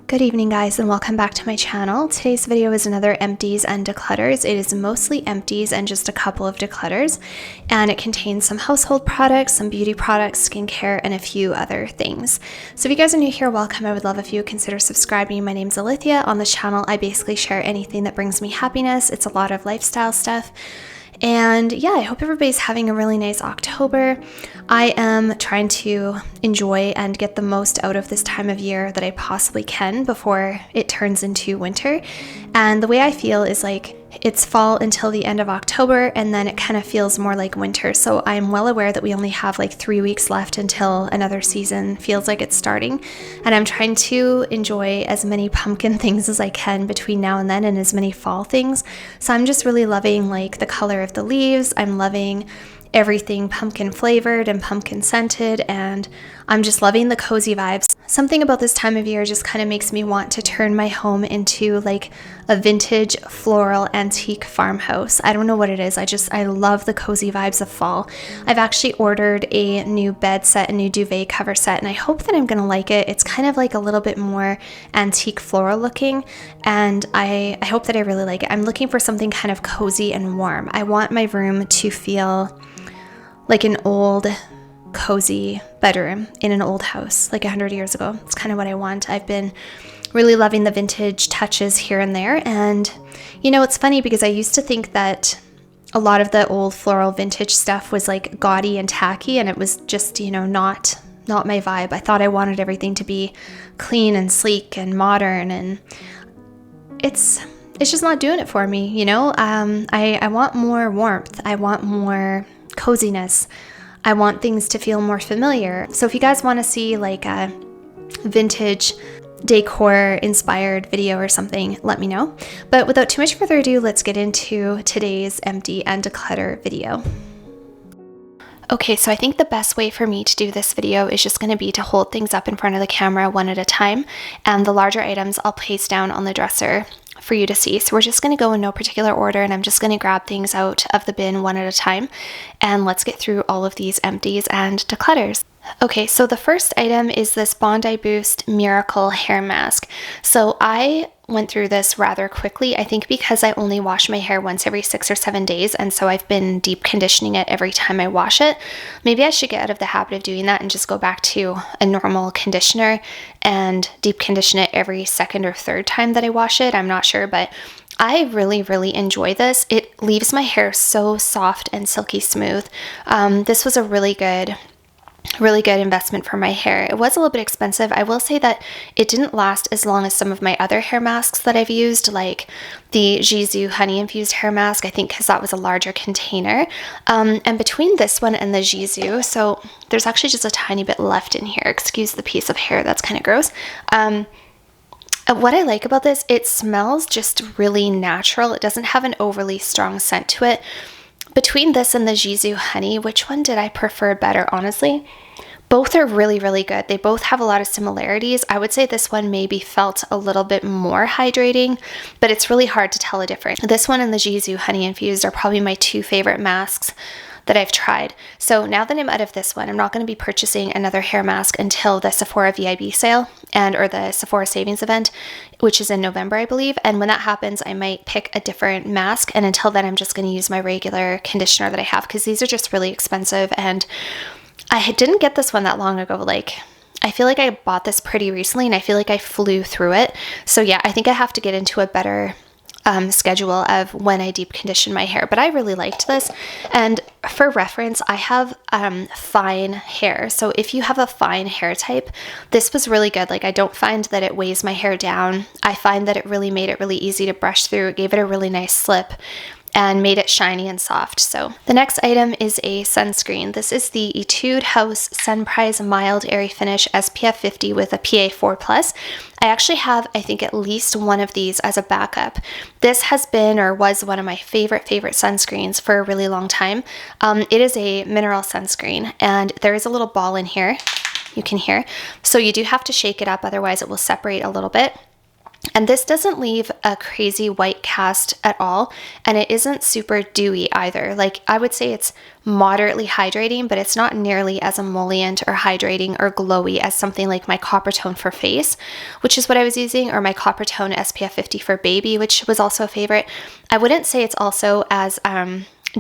Good evening guys, and welcome back to my channel. Today's video is another empties and declutters. It is mostly empties and just a couple of declutters, and it contains some household products, some beauty products, skincare, and a few other things. So if you guys are new here, welcome. I would love if you would consider subscribing. My name's Alithia. On this channel, I basically share anything that brings me happiness. It's a lot of lifestyle stuff. And yeah, I hope everybody's having a really nice October. I am trying to enjoy and get the most out of this time of year that I possibly can before it turns into winter. And the way I feel is like it's fall until the end of October, and then it kind of feels more like winter. So I'm well aware that we only have like 3 weeks left until another season feels like it's starting. And I'm trying to enjoy as many pumpkin things as I can between now and then, and as many fall things. So I'm just really loving like the color of the leaves. I'm loving everything pumpkin flavored and pumpkin scented, and I'm just loving the cozy vibes. Something about this time of year just kind of makes me want to turn my home into like a vintage floral antique farmhouse. I don't know what it is. I love the cozy vibes of fall. I've actually ordered a new bed set, a new duvet cover set, and I hope that I'm gonna like it. It's kind of like a little bit more antique floral looking, and I hope that I really like it. I'm looking for something kind of cozy and warm. I want my room to feel like an old cozy bedroom in an old house like 100 years ago. It's kind of what I want. I've been really loving the vintage touches here and there, and you know, it's funny because I used to think that a lot of the old floral vintage stuff was like gaudy and tacky, and it was just, you know, not my vibe. I thought I wanted everything to be clean and sleek and modern, and it's just not doing it for me, you know. I want more warmth. I want more coziness. I want things to feel more familiar. So if you guys want to see like a vintage decor inspired video or something, let me know. But without too much further ado, let's get into today's empty and declutter video. Okay, so I think the best way for me to do this video is just going to be to hold things up in front of the camera one at a time, and the larger items I'll place down on the dresser for you to see. So we're just going to go in no particular order, and I'm just going to grab things out of the bin one at a time, and let's get through all of these empties and declutters. Okay, so the first item is this Bondi Boost Miracle Hair Mask. So I went through this rather quickly, I think because I only wash my hair once every 6 or 7 days, and so I've been deep conditioning it every time I wash it. Maybe I should get out of the habit of doing that and just go back to a normal conditioner and deep condition it every second or third time that I wash it. I'm not sure, but I really enjoy this. It leaves my hair so soft and silky smooth. This was a really good investment for my hair. It was a little bit expensive. I will say that it didn't last as long as some of my other hair masks that I've used, like the Jisoo honey infused hair mask, I think because that was a larger container. And between this one and the Jisoo, so there's actually just a tiny bit left in here. Excuse the piece of hair, that's kind of gross. What I like about this, it smells just really natural. It doesn't have an overly strong scent to it. Between this and the Jisoo honey, which one did I prefer better, honestly? Both are really good. They both have a lot of similarities. I would say this one maybe felt a little bit more hydrating, but it's really hard to tell a difference. This one and the Jisoo honey infused are probably my two favorite masks that I've tried. So now that I'm out of this one, I'm not going to be purchasing another hair mask until the Sephora VIB sale or the Sephora savings event, which is in November, I believe. And when that happens, I might pick a different mask. And until then, I'm just going to use my regular conditioner that I have, because these are just really expensive. And I didn't get this one that long ago. Like, I feel like I bought this pretty recently, and I feel like I flew through it. So yeah, I think I have to get into a better schedule of when I deep condition my hair, but I really liked this. And for reference, I have fine hair, so if you have a fine hair type, this was really good. Like, I don't find that it weighs my hair down. I find that it really made it really easy to brush through. It gave it a really nice slip and made it shiny and soft. So the next item is a sunscreen. This is the Etude House Sunprise Mild Airy Finish SPF 50 with a PA 4+. I actually have, I think, at least one of these as a backup. This has been or was one of my favorite sunscreens for a really long time. It is a mineral sunscreen, and there is a little ball in here, you can hear. So you do have to shake it up, otherwise it will separate a little bit. And this doesn't leave a crazy white cast at all, and it isn't super dewy either. Like, I would say it's moderately hydrating, but it's not nearly as emollient or hydrating or glowy as something like my Copper Tone for face, which is what I was using, or my Copper Tone SPF 50 for baby, which was also a favorite. I wouldn't say it's also as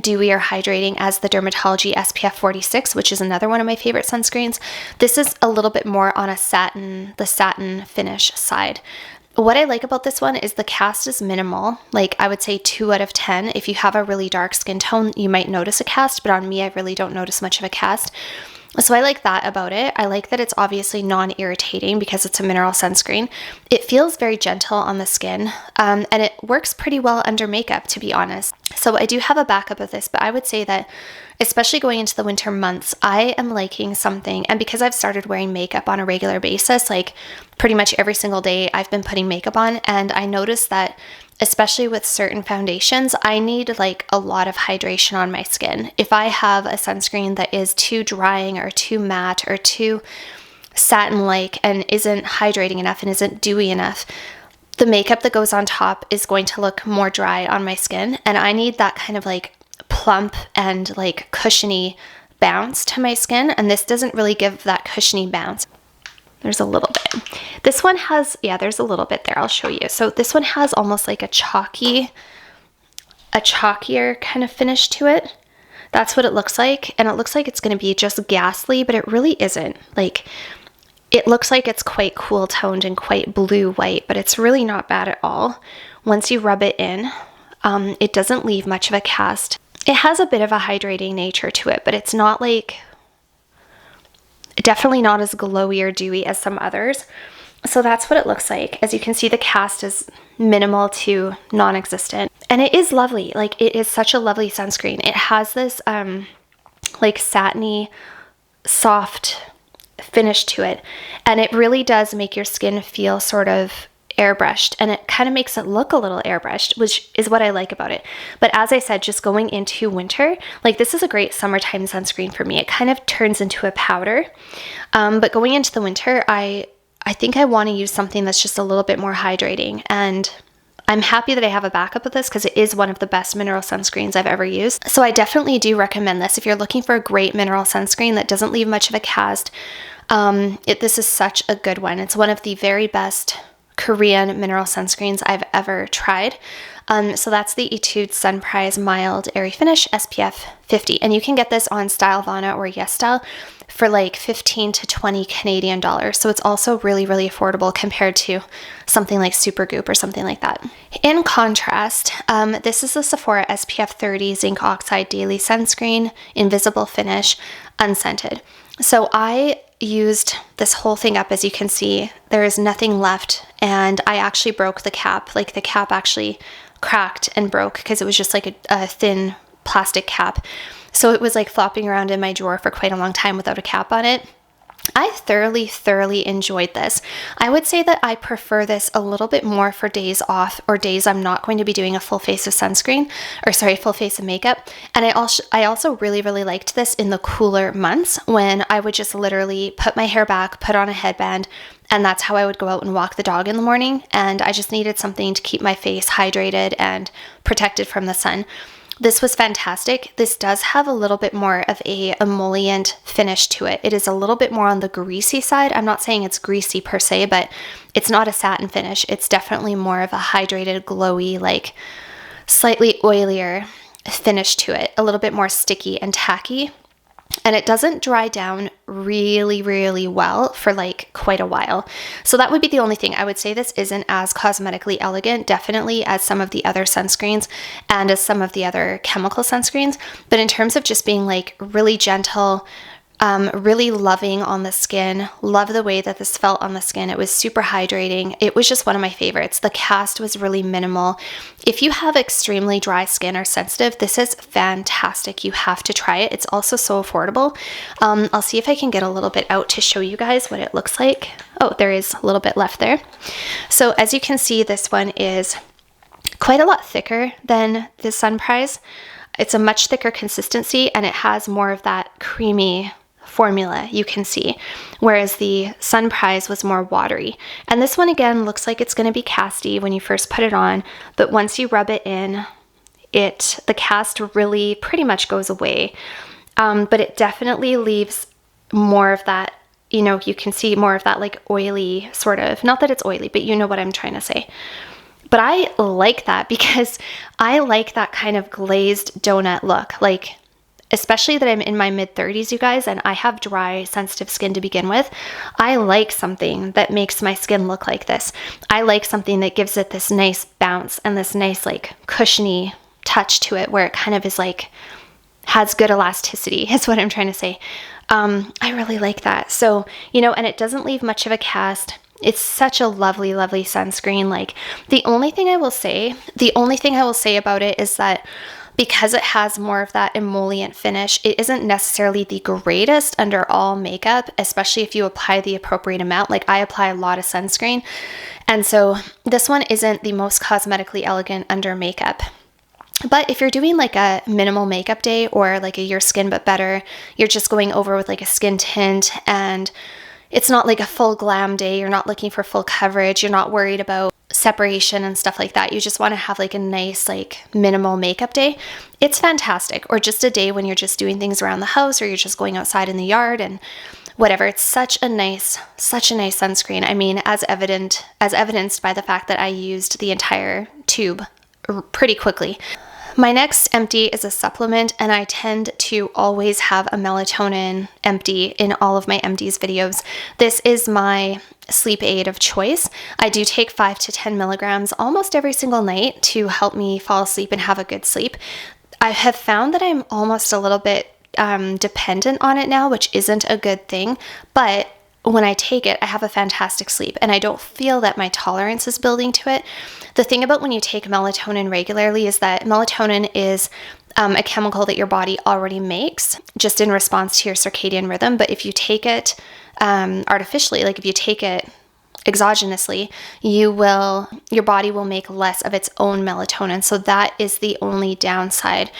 dewy or hydrating as the Dermatology SPF 46, which is another one of my favorite sunscreens. This is a little bit more on the satin finish side. What I like about this one is the cast is minimal. Like, I would say 2 out of 10. If you have a really dark skin tone, you might notice a cast, but on me, I really don't notice much of a cast. So I like that about it. I like that it's obviously non-irritating because it's a mineral sunscreen. It feels very gentle on the skin, and it works pretty well under makeup, to be honest. So I do have a backup of this, but I would say that especially going into the winter months, I am liking something. And because I've started wearing makeup on a regular basis, like pretty much every single day I've been putting makeup on, and I noticed that especially with certain foundations, I need like a lot of hydration on my skin. If I have a sunscreen that is too drying or too matte or too satin-like and isn't hydrating enough and isn't dewy enough, the makeup that goes on top is going to look more dry on my skin. And I need that kind of like plump and like cushiony bounce to my skin. And this doesn't really give that cushiony bounce. There's a little bit. This one has, yeah, there's a little bit there. I'll show you. So this one has almost like a chalkier kind of finish to it. That's what it looks like. And it looks like it's going to be just ghastly, but it really isn't. Like, it looks like it's quite cool toned and quite blue white, but it's really not bad at all. Once you rub it in, it doesn't leave much of a cast. It has a bit of a hydrating nature to it, but it's not like, definitely not as glowy or dewy as some others. So that's what it looks like. As you can see, the cast is minimal to non-existent. And it is lovely. Like, it is such a lovely sunscreen. It has this like satiny, soft finish to it. And it really does make your skin feel sort of airbrushed, and it kind of makes it look a little airbrushed, which is what I like about it. But as I said, just going into winter, like, this is a great summertime sunscreen for me. It kind of turns into a powder, but going into the winter, I think I want to use something that's just a little bit more hydrating, and I'm happy that I have a backup of this because it is one of the best mineral sunscreens I've ever used. So I definitely do recommend this if you're looking for a great mineral sunscreen that doesn't leave much of a cast. This is such a good one. It's one of the very best Korean mineral sunscreens I've ever tried. So that's the Etude Sunprise Mild Airy Finish SPF 50. And you can get this on Stylevana or YesStyle for like 15 to 20 Canadian dollars. So it's also really, really affordable compared to something like Supergoop or something like that. In contrast, this is the Sephora SPF 30 Zinc Oxide Daily Sunscreen, Invisible Finish, unscented. So I used this whole thing up. As you can see, there is nothing left, and I actually broke the cap. Like, the cap actually cracked and broke because it was just like a thin plastic cap. So it was like flopping around in my drawer for quite a long time without a cap on it. I thoroughly enjoyed this. I would say that I prefer this a little bit more for days off or days I'm not going to be doing a full face of sunscreen, or sorry, full face of makeup. And I also really liked this in the cooler months when I would just literally put my hair back, put on a headband, and that's how I would go out and walk the dog in the morning. And I just needed something to keep my face hydrated and protected from the sun. This was fantastic. This does have a little bit more of a emollient finish to it. It is a little bit more on the greasy side. I'm not saying it's greasy per se, but it's not a satin finish. It's definitely more of a hydrated, glowy, like slightly oilier finish to it. A little bit more sticky and tacky. And it doesn't dry down really well for like quite a while. So that would be the only thing. I would say this isn't as cosmetically elegant, definitely, as some of the other sunscreens and as some of the other chemical sunscreens. But in terms of just being like really gentle, really loving on the skin, love the way that this felt on the skin. It was super hydrating. It was just one of my favorites. The cast was really minimal. If you have extremely dry skin or sensitive, this is fantastic. You have to try it. It's also so affordable. I'll see if I can get a little bit out to show you guys what it looks like. Oh, there is a little bit left there. So as you can see, this one is quite a lot thicker than the Sunprise. It's a much thicker consistency, and it has more of that creamy formula, you can see, whereas the Sun Prize was more watery. And this one again looks like it's going to be casty when you first put it on, but once you rub it in, the cast really pretty much goes away. But it definitely leaves more of that, you know, you can see more of that like oily sort of, not that it's oily, but you know what I'm trying to say. But I like that because I like that kind of glazed donut look, like especially that I'm in my mid-30s, you guys, and I have dry, sensitive skin to begin with. I like something that makes my skin look like this. I like something that gives it this nice bounce and this nice like cushiony touch to it where it kind of is like, has good elasticity is what I'm trying to say. I really like that. So, you know, and it doesn't leave much of a cast. It's such a lovely, lovely sunscreen. Like the only thing I will say about it is that because it has more of that emollient finish, it isn't necessarily the greatest under all makeup, especially if you apply the appropriate amount. Like I apply a lot of sunscreen. And so this one isn't the most cosmetically elegant under makeup. But if you're doing like a minimal makeup day or like a your skin but better, you're just going over with like a skin tint and it's not like a full glam day, you're not looking for full coverage, you're not worried about separation and stuff like that, you just want to have like a nice like minimal makeup day, it's fantastic. Or just a day when you're just doing things around the house or you're just going outside in the yard and whatever. It's such a nice sunscreen. I mean, as evidenced by the fact that I used the entire tube pretty quickly. My next empty is a supplement, and I tend to always have a melatonin empty in all of my empties videos. This is my sleep aid of choice. I do take 5 to 10 milligrams almost every single night to help me fall asleep and have a good sleep. I have found that I'm almost a little bit dependent on it now, which isn't a good thing, but when I take it, I have a fantastic sleep and I don't feel that my tolerance is building to it. The thing about when you take melatonin regularly is that melatonin is a chemical that your body already makes just in response to your circadian rhythm. But if you take it artificially, like if you take it exogenously, your body will make less of its own melatonin. So that is the only downside.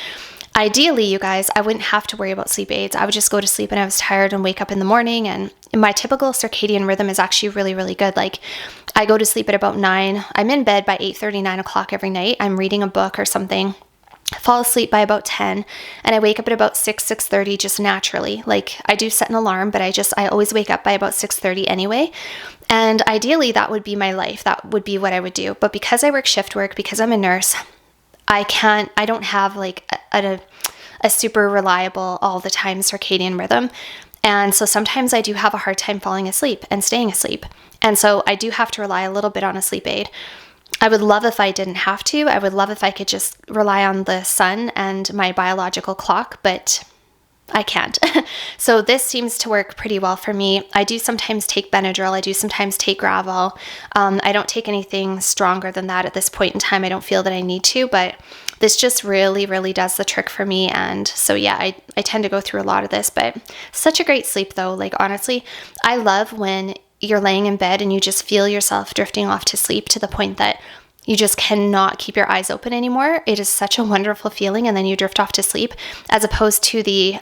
Ideally, you guys, I wouldn't have to worry about sleep aids. I would just go to sleep and I was tired and wake up in the morning, and my typical circadian rhythm is actually really, really good. Like I go to sleep at about 9. I'm in bed by 8:30, 9 o'clock every night. I'm reading a book or something. Fall asleep by about 10 and I wake up at about 6:30 just naturally. Like I do set an alarm, but I always wake up by about 6:30 anyway. And ideally that would be my life. That would be what I would do. But because I work shift work, because I'm a nurse, I don't have like a super reliable all the time circadian rhythm. And so sometimes I do have a hard time falling asleep and staying asleep. And so I do have to rely a little bit on a sleep aid. I would love if I didn't have to. I would love if I could just rely on the sun and my biological clock, but I can't. So this seems to work pretty well for me. I do sometimes take Benadryl. I do sometimes take Gravol. I don't take anything stronger than that at this point in time. I don't feel that I need to, but this just really, really does the trick for me. And so yeah, I tend to go through a lot of this, but such a great sleep though. Like honestly, I love when you're laying in bed and you just feel yourself drifting off to sleep to the point that you just cannot keep your eyes open anymore. It is such a wonderful feeling, and then you drift off to sleep, as opposed to the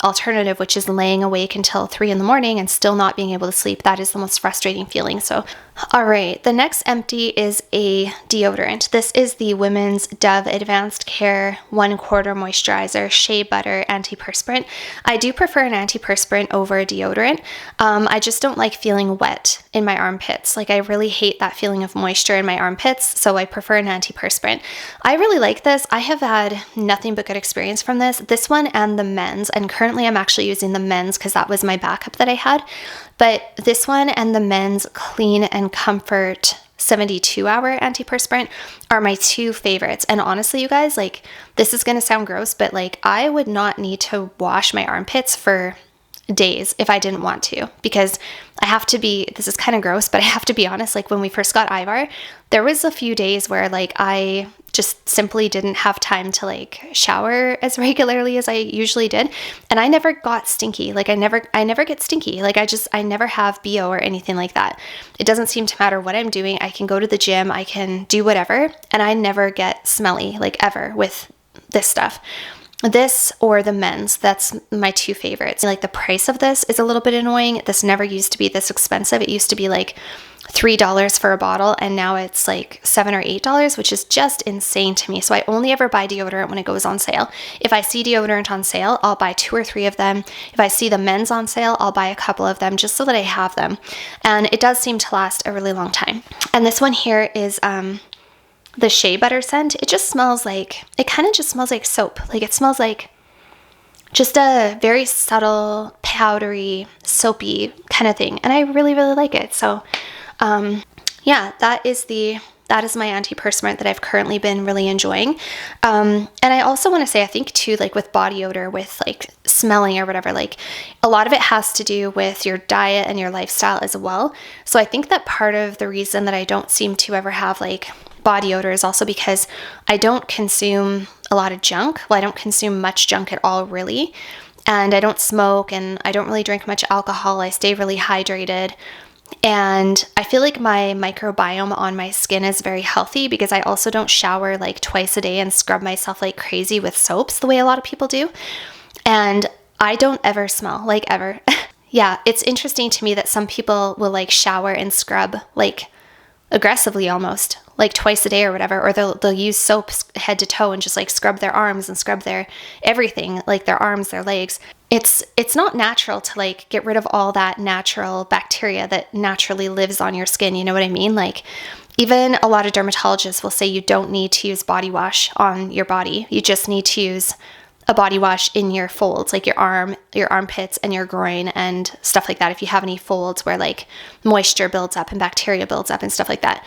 alternative, which is laying awake until 3 a.m. and still not being able to sleep. That is the most frustrating feeling. So, all right, the next empty is a deodorant. This is the Women's Dove Advanced Care 1/4 Moisturizer Shea Butter Antiperspirant. I do prefer an antiperspirant over a deodorant. I just don't like feeling wet in my armpits. Like I really hate that feeling of moisture in my armpits. So I prefer an antiperspirant. I really like this. I have had nothing but good experience from this. This one and the men's, and currently I'm actually using the men's because that was my backup that I had. But this one and the men's Clean and Comfort 72-hour antiperspirant are my two favorites. And honestly, you guys, like this is going to sound gross, but like I would not need to wash my armpits for days if I didn't want to, because I have to be, this is kind of gross, but I have to be honest, like when we first got Ivar, there was a few days where like I just simply didn't have time to like shower as regularly as I usually did. And I never got stinky. Like I never get stinky. Like I never have BO or anything like that. It doesn't seem to matter what I'm doing. I can go to the gym, I can do whatever, and I never get smelly like ever with this stuff. This or the men's, that's my two favorites. Like the price of this is a little bit annoying. This never used to be this expensive. It used to be like $3 for a bottle, and now it's like $7 or $8, which is just insane to me. So I only ever buy deodorant when it goes on sale. If I see deodorant on sale, I'll buy 2 or 3 of them. If I see the men's on sale, I'll buy a couple of them just so that I have them. And it does seem to last a really long time. And this one here is the shea butter scent. It just smells like, it kind of just smells like soap. Like it smells like just a very subtle, powdery, soapy kind of thing. And I really, really like it. So yeah, that is my antiperspirant that I've currently been really enjoying. And I also want to say, I think too, like with body odor, with like smelling or whatever, like a lot of it has to do with your diet and your lifestyle as well. So I think that part of the reason that I don't seem to ever have like body odor is also because I don't consume a lot of junk. Well, I don't consume much junk at all, really. And I don't smoke, and I don't really drink much alcohol. I stay really hydrated. And I feel like my microbiome on my skin is very healthy because I also don't shower like twice a day and scrub myself like crazy with soaps the way a lot of people do. And I don't ever smell, like ever. Yeah, it's interesting to me that some people will like shower and scrub like aggressively almost, like twice a day or whatever, or they'll use soaps head to toe and just like scrub their arms and scrub their everything, like their arms, their legs. It's not natural to like get rid of all that natural bacteria that naturally lives on your skin, you know what I mean? Like even a lot of dermatologists will say you don't need to use body wash on your body. You just need to use a body wash in your folds, like your armpits and your groin and stuff like that, if you have any folds where like moisture builds up and bacteria builds up and stuff like that.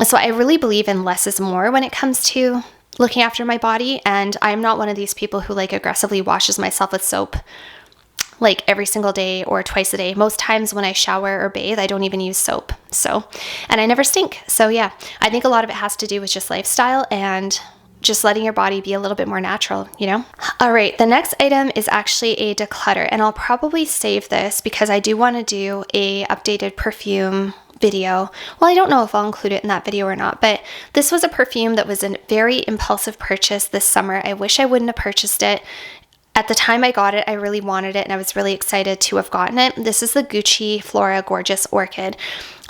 So I really believe in less is more when it comes to looking after my body, and I'm not one of these people who like aggressively washes myself with soap like every single day or twice a day. Most times when I shower or bathe, I don't even use soap. And I never stink. So yeah, I think a lot of it has to do with just lifestyle and just letting your body be a little bit more natural, you know? All right, the next item is actually a declutter, and I'll probably save this because I do want to do a updated perfume video. Well, I don't know if I'll include it in that video or not, but this was a perfume that was a very impulsive purchase this summer. I wish I wouldn't have purchased it. At the time I got it, I really wanted it and I was really excited to have gotten it. This is the Gucci Flora Gorgeous Orchid.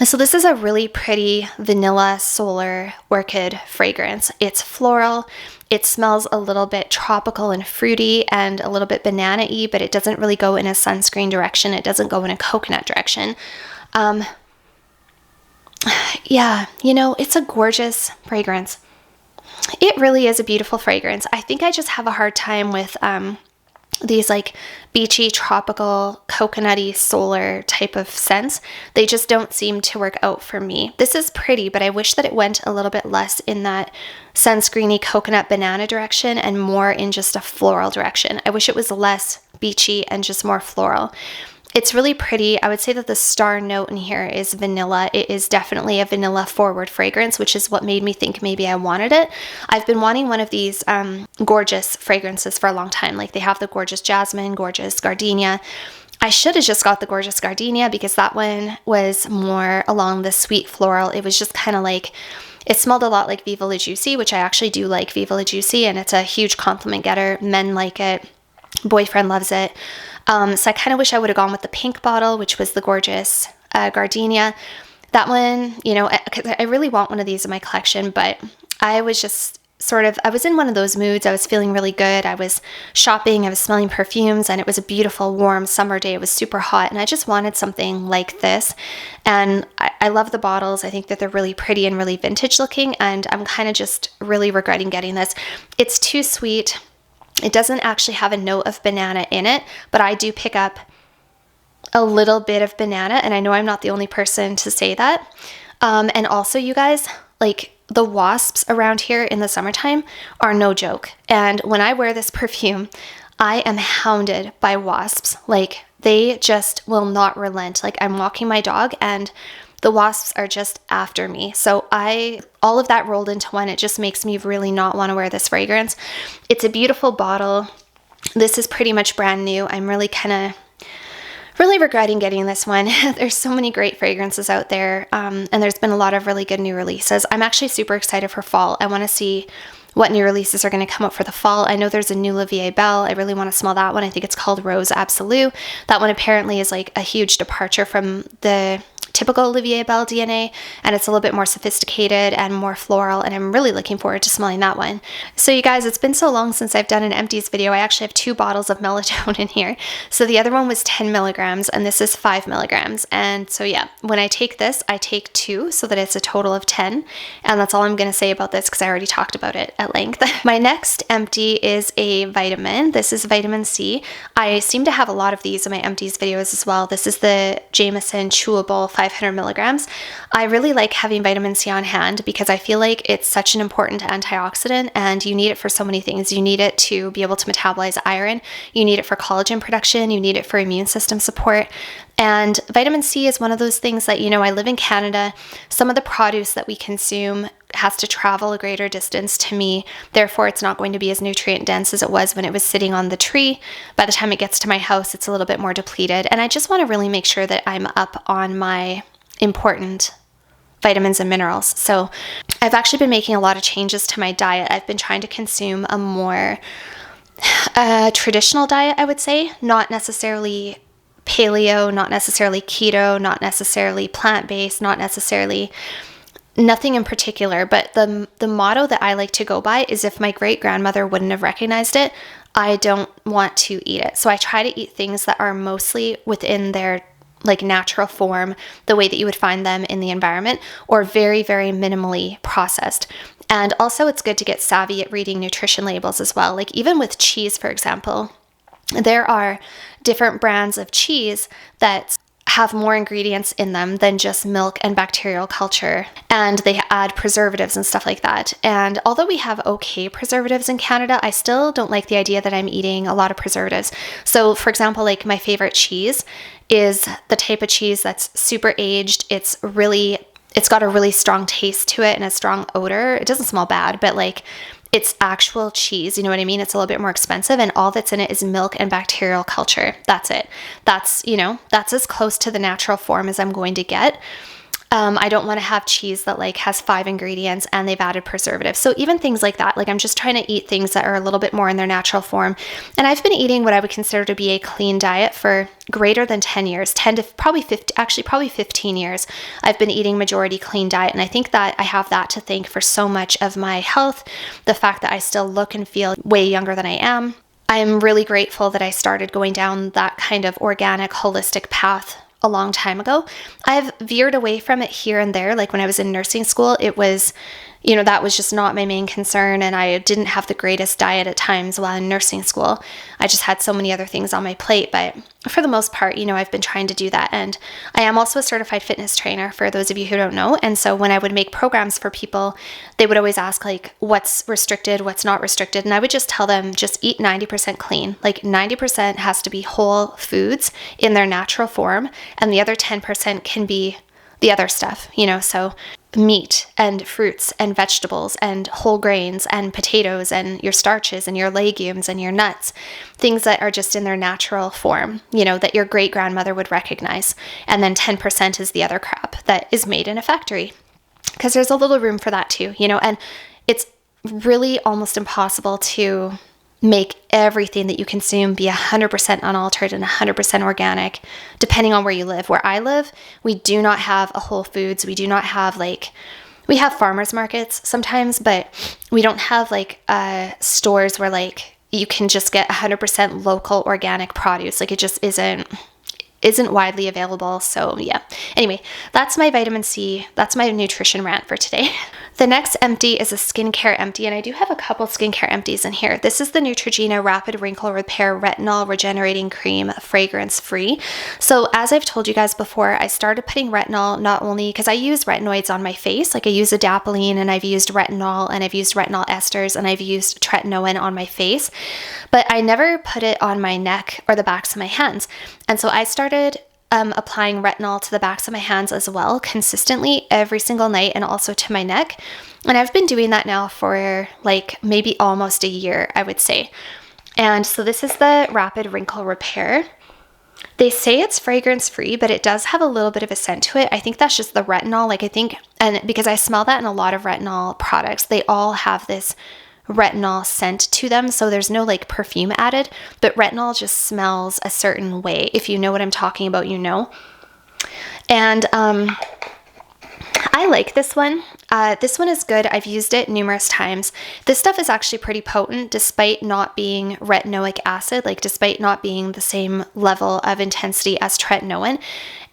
So this is a really pretty vanilla solar orchid fragrance. It's floral. It smells a little bit tropical and fruity and a little bit banana-y, but it doesn't really go in a sunscreen direction. It doesn't go in a coconut direction. Yeah, you know, it's a gorgeous fragrance. It really is a beautiful fragrance. I think I just have a hard time with these like beachy, tropical, coconutty, solar type of scents. They just don't seem to work out for me. This is pretty, but I wish that it went a little bit less in that sunscreeny coconut banana direction and more in just a floral direction. I wish it was less beachy and just more floral. It's really pretty. I would say that the star note in here is vanilla. It is definitely a vanilla forward fragrance, which is what made me think maybe I wanted it. I've been wanting one of these gorgeous fragrances for a long time. Like they have the gorgeous jasmine, gorgeous gardenia. I should have just got the gorgeous gardenia because that one was more along the sweet floral. It was just kind of like, it smelled a lot like Viva La Juicy, which I actually do like Viva La Juicy, and it's a huge compliment getter. Men like it. Boyfriend loves it. So I kind of wish I would have gone with the pink bottle, which was the gorgeous gardenia. That one, you know, I really want one of these in my collection, but I was just I was in one of those moods. I was feeling really good. I was shopping, I was smelling perfumes, and it was a beautiful, warm summer day. It was super hot, and I just wanted something like this. And I love the bottles. I think that they're really pretty and really vintage looking, and I'm kind of just really regretting getting this. It's too sweet. It doesn't actually have a note of banana in it, but I do pick up a little bit of banana, and I know I'm not the only person to say that. And also, you guys, like the wasps around here in the summertime are no joke. And when I wear this perfume, I am hounded by wasps. Like they just will not relent. Like I'm walking my dog and the wasps are just after me. So all of that rolled into one. It just makes me really not want to wear this fragrance. It's a beautiful bottle. This is pretty much brand new. I'm really really regretting getting this one. There's so many great fragrances out there. And there's been a lot of really good new releases. I'm actually super excited for fall. I want to see what new releases are going to come out for the fall. I know there's a new Olivier Bell. I really want to smell that one. I think it's called Rose Absolute. That one apparently is like a huge departure from the typical Olivier Bell DNA, and it's a little bit more sophisticated and more floral, and I'm really looking forward to smelling that one. So you guys, it's been so long since I've done an empties video. I actually have 2 bottles of melatonin here. So the other one was 10 milligrams and this is 5 milligrams. And so yeah, when I take this, I take 2 so that it's a total of 10. And that's all I'm going to say about this because I already talked about it at length. My next empty is a vitamin. This is vitamin C. I seem to have a lot of these in my empties videos as well. This is the Jameson Chewable 500 milligrams. I really like having vitamin C on hand because I feel like it's such an important antioxidant and you need it for so many things. You need it to be able to metabolize iron. You need it for collagen production. You need it for immune system support. And vitamin C is one of those things that, you know, I live in Canada. Some of the produce that we consume has to travel a greater distance to me. Therefore, it's not going to be as nutrient dense as it was when it was sitting on the tree. By the time it gets to my house, it's a little bit more depleted. And I just want to really make sure that I'm up on my important vitamins and minerals. So I've actually been making a lot of changes to my diet. I've been trying to consume a more traditional diet, I would say, not necessarily paleo, not necessarily keto, not necessarily plant-based, not necessarily nothing in particular. But the motto that I like to go by is if my great-grandmother wouldn't have recognized it, I don't want to eat it. So I try to eat things that are mostly within their like natural form, the way that you would find them in the environment, or very, very minimally processed. And also it's good to get savvy at reading nutrition labels as well. Like even with cheese, for example, there are different brands of cheese that have more ingredients in them than just milk and bacterial culture, and they add preservatives and stuff like that. And although we have okay preservatives in Canada, I still don't like the idea that I'm eating a lot of preservatives. So for example, like my favorite cheese is the type of cheese that's super aged. It's got a really strong taste to it and a strong odor. It doesn't smell bad, but like it's actual cheese, you know what I mean? It's a little bit more expensive, and all that's in it is milk and bacterial culture. That's it. That's as close to the natural form as I'm going to get. I don't want to have cheese that like has 5 ingredients and they've added preservatives. So even things like that, like I'm just trying to eat things that are a little bit more in their natural form. And I've been eating what I would consider to be a clean diet for greater than 10 years, 10 to probably 15 years. I've been eating majority clean diet. And I think that I have that to thank for so much of my health, the fact that I still look and feel way younger than I am. I am really grateful that I started going down that kind of organic, holistic path a long time ago. I've veered away from it here and there. Like when I was in nursing school, it was, that was just not my main concern. And I didn't have the greatest diet at times while in nursing school. I just had so many other things on my plate. But for the most part, I've been trying to do that. And I am also a certified fitness trainer, for those of you who don't know. And so when I would make programs for people, they would always ask like, what's restricted, what's not restricted. And I would just tell them, just eat 90% clean. Like 90% has to be whole foods in their natural form. And the other 10% can be the other stuff, so meat and fruits and vegetables and whole grains and potatoes and your starches and your legumes and your nuts, things that are just in their natural form, that your great grandmother would recognize. And then 10% is the other crap that is made in a factory, because there's a little room for that too, and it's really almost impossible to make everything that you consume be 100% unaltered and 100% organic, depending on where you live. Where I live, we do not have a Whole Foods. We do not have we have farmers markets sometimes, but we don't have stores where you can just get 100% local organic produce. It just isn't widely available. So yeah. Anyway, that's my vitamin C. That's my nutrition rant for today. The next empty is a skincare empty, and I do have a couple skincare empties in here. This is the Neutrogena Rapid Wrinkle Repair Retinol Regenerating Cream, fragrance free. So as I've told you guys before, I started putting retinol not only because I use retinoids on my face, I use adapalene, and I've used retinol, and I've used retinol esters, and I've used tretinoin on my face, but I never put it on my neck or the backs of my hands. And so I started applying retinol to the backs of my hands as well, consistently every single night, and also to my neck. And I've been doing that now for maybe almost a year, I would say. And so this is the Rapid Wrinkle Repair. They say it's fragrance free, but it does have a little bit of a scent to it. I think that's just the retinol. And because I smell that in a lot of retinol products, they all have this retinol scent to them, so there's no like perfume added, but retinol just smells a certain way. If you know what I'm talking about, you know. And I like this one. This one is good. I've used it numerous times. This stuff is actually pretty potent despite not being retinoic acid, like despite not being the same level of intensity as tretinoin,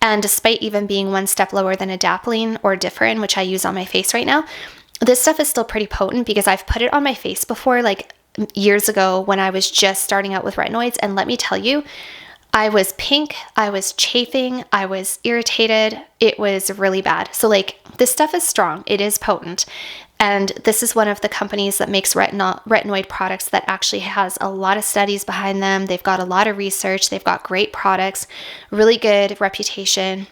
and despite even being one step lower than adapalene or Differin, which I use on my face right now. This stuff is still pretty potent because I've put it on my face before, like years ago when I was just starting out with retinoids, and let me tell you, I was pink, I was chafing, I was irritated. It was really bad. So like this stuff is strong. It is potent. And this is one of the companies that makes retinoid products that actually has a lot of studies behind them. They've got a lot of research. They've got great products, really good reputation.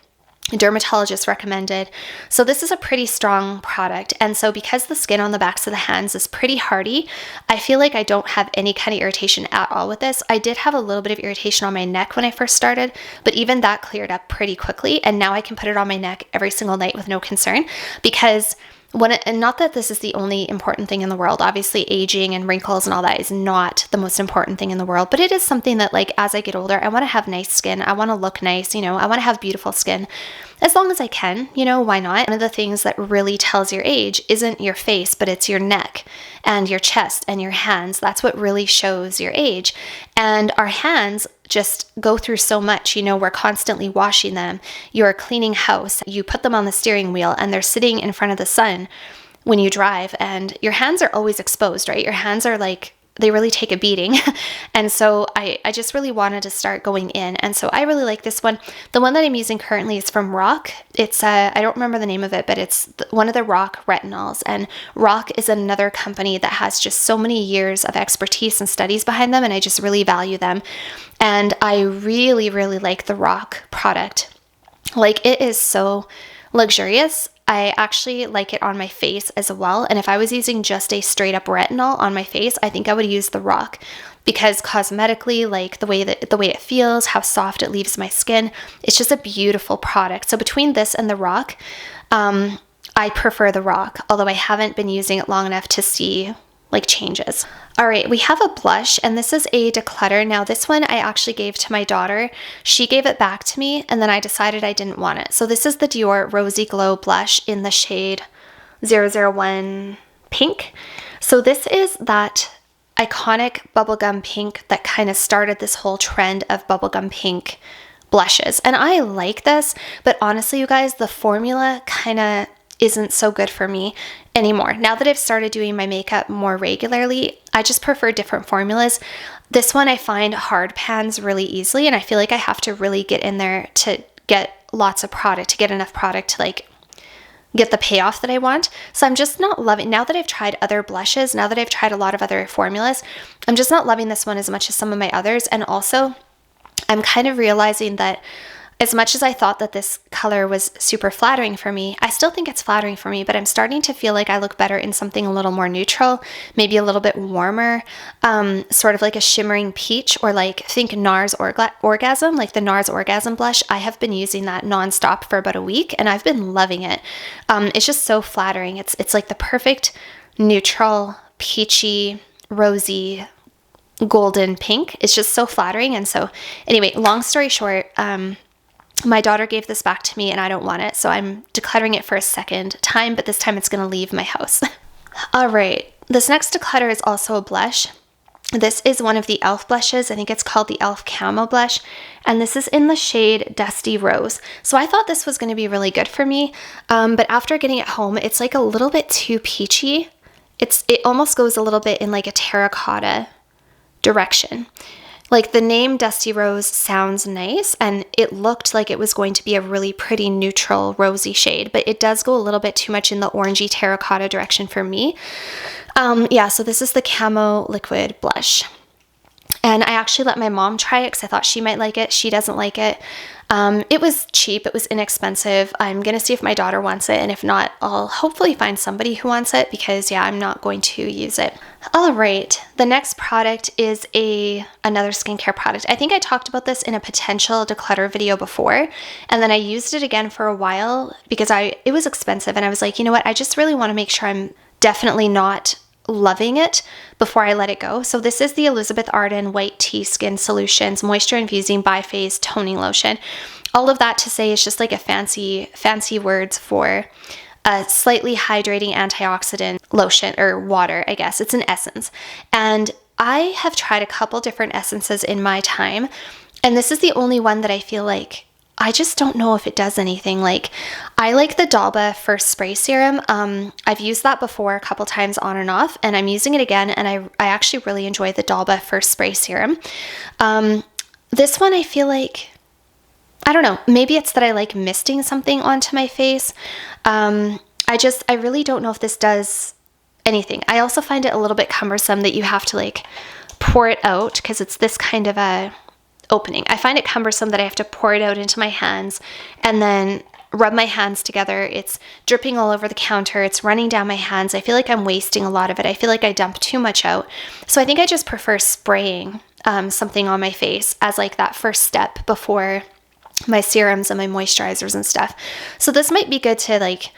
Dermatologist recommended. So this is a pretty strong product. And so because the skin on the backs of the hands is pretty hardy, I feel like I don't have any kind of irritation at all with this. I did have a little bit of irritation on my neck when I first started, but even that cleared up pretty quickly. And now I can put it on my neck every single night with no concern, because and not that this is the only important thing in the world. Obviously, aging and wrinkles and all that is not the most important thing in the world, but it is something that, like, as I get older, I want to have nice skin. I want to look nice, I want to have beautiful skin as long as I can, why not? One of the things that really tells your age isn't your face, but it's your neck and your chest and your hands. That's what really shows your age. And our hands just go through so much, we're constantly washing them. You're cleaning house, you put them on the steering wheel and they're sitting in front of the sun when you drive, and your hands are always exposed, right? Your hands are like, they really take a beating. And so I just really wanted to start going in. And so I really like this one. The one that I'm using currently is from Rock. It's, I don't remember the name of it, but it's one of the Rock retinols. And Rock is another company that has just so many years of expertise and studies behind them. And I just really value them. And I really, really like the Rock product. Like, it is so luxurious. I actually like it on my face as well. And if I was using just a straight up retinol on my face, I think I would use the Rock, because cosmetically, like the way it feels, how soft it leaves my skin, it's just a beautiful product. So between this and the Rock, I prefer the Rock, although I haven't been using it long enough to see like changes. All right, we have a blush, and this is a declutter. Now this one I actually gave to my daughter. She gave it back to me, and then I decided I didn't want it. So this is the Dior Rosy Glow blush in the shade 001 Pink. So this is that iconic bubblegum pink that kind of started this whole trend of bubblegum pink blushes. And I like this, but honestly, you guys, the formula kind of isn't so good for me anymore. Now that I've started doing my makeup more regularly, I just prefer different formulas. This one I find hard pans really easily, and I feel like I have to really get in there to get lots of product, to get enough product to like get the payoff that I want. So I'm just not loving, now that I've tried other blushes, now that I've tried a lot of other formulas, I'm just not loving this one as much as some of my others. And also, I'm kind of realizing that as much as I thought that this color was super flattering for me, I still think it's flattering for me, but I'm starting to feel like I look better in something a little more neutral, maybe a little bit warmer, sort of like a shimmering peach, or like think NARS Orgasm, like the NARS Orgasm blush. I have been using that nonstop for about a week, and I've been loving it. It's just so flattering. It's like the perfect neutral, peachy, rosy, golden pink. It's just so flattering. And so anyway, long story short, my daughter gave this back to me and I don't want it, so I'm decluttering it for a second time, but this time it's going to leave my house. All right, this next declutter is also a blush. This is one of the e.l.f. blushes. I think it's called the e.l.f. Camo Blush, and this is in the shade Dusty Rose. So I thought this was going to be really good for me, but after getting it home, it's like a little bit too peachy. It almost goes a little bit in like a terracotta direction. Like, the name Dusty Rose sounds nice, and it looked like it was going to be a really pretty neutral rosy shade, but it does go a little bit too much in the orangey terracotta direction for me. Yeah, so this is the Camo Liquid Blush. And I actually let my mom try it because I thought she might like it. She doesn't like it. It was cheap. It was inexpensive. I'm going to see if my daughter wants it, and if not, I'll hopefully find somebody who wants it, because yeah, I'm not going to use it. All right, the next product is another skincare product. I think I talked about this in a potential declutter video before, and then I used it again for a while because it was expensive, and I was like, you know what, I just really want to make sure I'm definitely not loving it before I let it go. So this is the Elizabeth Arden White Tea Skin Solutions Moisture Infusing Biphase Toning Lotion. All of that to say is just like a fancy words for a slightly hydrating antioxidant lotion, or water, I guess. It's an essence. And I have tried a couple different essences in my time, and this is the only one that I feel like I just don't know if it does anything. Like, I like the Dalba First Spray Serum. I've used that before a couple times on and off, and I'm using it again, and I actually really enjoy the Dalba First Spray Serum. This one I feel like, I don't know, maybe it's that I like misting something onto my face. I really don't know if this does anything. I also find it a little bit cumbersome that you have to like pour it out, because it's this kind of a opening. I find it cumbersome that I have to pour it out into my hands and then rub my hands together. It's dripping all over the counter. It's running down my hands. I feel like I'm wasting a lot of it. I feel like I dump too much out. So I think I just prefer spraying something on my face as like that first step before my serums and my moisturizers and stuff. So this might be good to like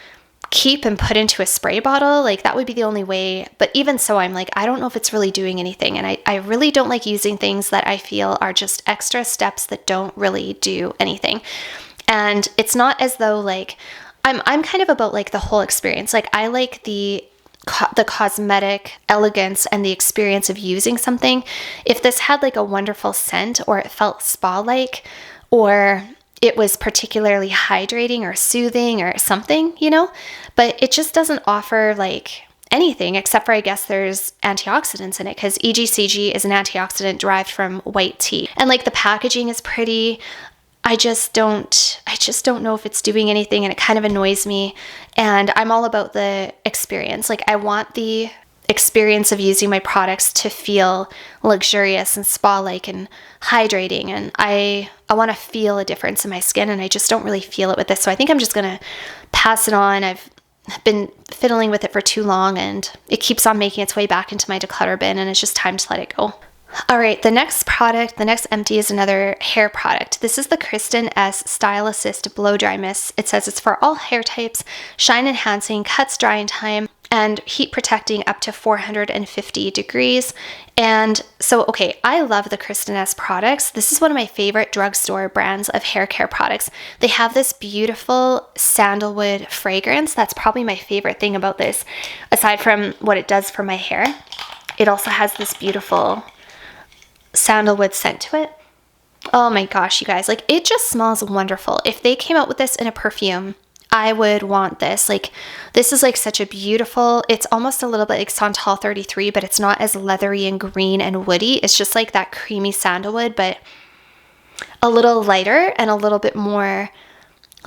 keep and put into a spray bottle. Like, that would be the only way. But even so, I'm like, I don't know if it's really doing anything. And I really don't like using things that I feel are just extra steps that don't really do anything. And it's not as though like, I'm kind of about like the whole experience. Like, I like the cosmetic elegance and the experience of using something. If this had like a wonderful scent, or it felt spa-like, or it was particularly hydrating or soothing or something, you know, but it just doesn't offer like anything except for, I guess, there's antioxidants in it, because EGCG is an antioxidant derived from white tea. And like, the packaging is pretty. I just don't know if it's doing anything, and it kind of annoys me. And I'm all about the experience. Like, I want the experience of using my products to feel luxurious and spa-like and hydrating, and I want to feel a difference in my skin, and I just don't really feel it with this. So I think I'm just gonna pass it on. I've been fiddling with it for too long, and it keeps on making its way back into my declutter bin, and it's just time to let it go. All right, the next empty is another hair product. This is the Kristen S Style Assist Blow Dry Mist. It says it's for all hair types, shine enhancing, cuts drying time, and heat protecting up to 450 degrees. And so, okay, I love the Kristen S products. This is one of my favorite drugstore brands of hair care products. They have this beautiful sandalwood fragrance. That's probably my favorite thing about this, aside from what it does for my hair. It also has this beautiful sandalwood scent to it. Oh my gosh, you guys, like, it just smells wonderful. If they came out with this in a perfume, I would want this. Like, this is like such a beautiful, it's almost a little bit like Santal 33, but it's not as leathery and green and woody. It's just like that creamy sandalwood, but a little lighter and a little bit more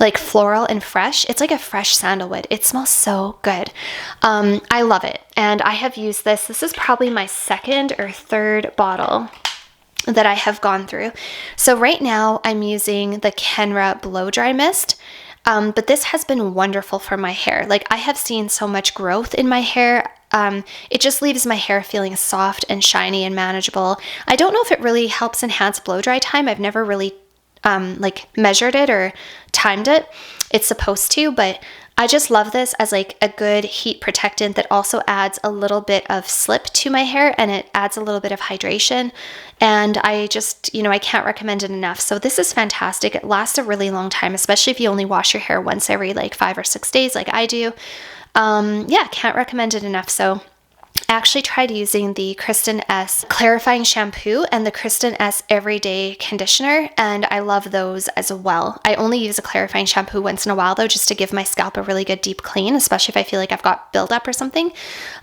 like floral and fresh. It's like a fresh sandalwood. It smells so good. I love it. And I have used this. This is probably my second or third bottle that I have gone through. So right now I'm using the Kenra Blow Dry Mist. But this has been wonderful for my hair. Like, I have seen so much growth in my hair. It just leaves my hair feeling soft and shiny and manageable. I don't know if it really helps enhance blow dry time. I've never really like measured it or timed it. It's supposed to, but I just love this as like a good heat protectant that also adds a little bit of slip to my hair, and it adds a little bit of hydration. And I just, I can't recommend it enough. So this is fantastic. It lasts a really long time, especially if you only wash your hair once every like 5 or 6 days like I do. Yeah, can't recommend it enough. So I actually tried using the Kristen S Clarifying Shampoo and the Kristen S Everyday Conditioner, and I love those as well. I only use a clarifying shampoo once in a while, though, just to give my scalp a really good deep clean, especially if I feel like I've got buildup or something.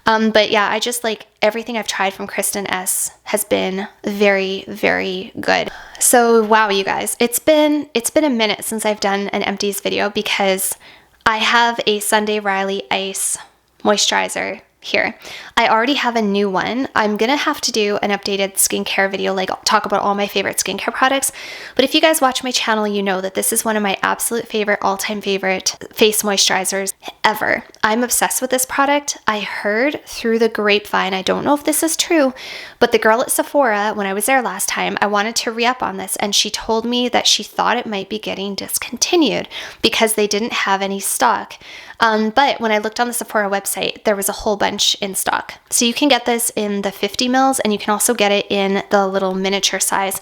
But yeah, I just like everything I've tried from Kristen S has been very, very good. So wow, you guys, it's been a minute since I've done an empties video, because I have a Sunday Riley Ice moisturizer here. I already have a new one. I'm gonna have to do an updated skincare video, like talk about all my favorite skincare products. But if you guys watch my channel, you know that this is one of my absolute favorite, all-time favorite face moisturizers ever. I'm obsessed with this product. I heard through the grapevine, I don't know if this is true, but the girl at Sephora, when I was there last time, I wanted to re-up on this, and she told me that she thought it might be getting discontinued because they didn't have any stock. But when I looked on the Sephora website, there was a whole bunch in stock. So you can get this in the 50 mils, and you can also get it in the little miniature size.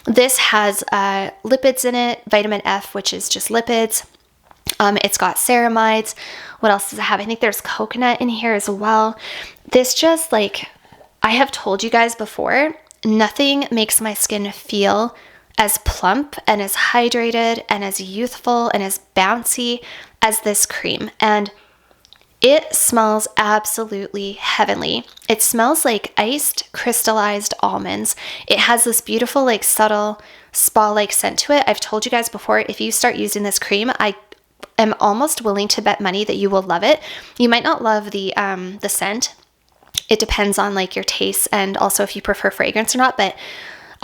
This has lipids in it, vitamin F, which is just lipids. It's got ceramides. What else does it have? I think there's coconut in here as well. This just, like I have told you guys before, nothing makes my skin feel as plump and as hydrated and as youthful and as bouncy as this cream. And it smells absolutely heavenly. It smells like iced crystallized almonds. It has this beautiful, like, subtle spa-like scent to it. I've told you guys before, if you start using this cream, I am almost willing to bet money that you will love it. You might not love the scent. It depends on, like, your taste and also if you prefer fragrance or not, but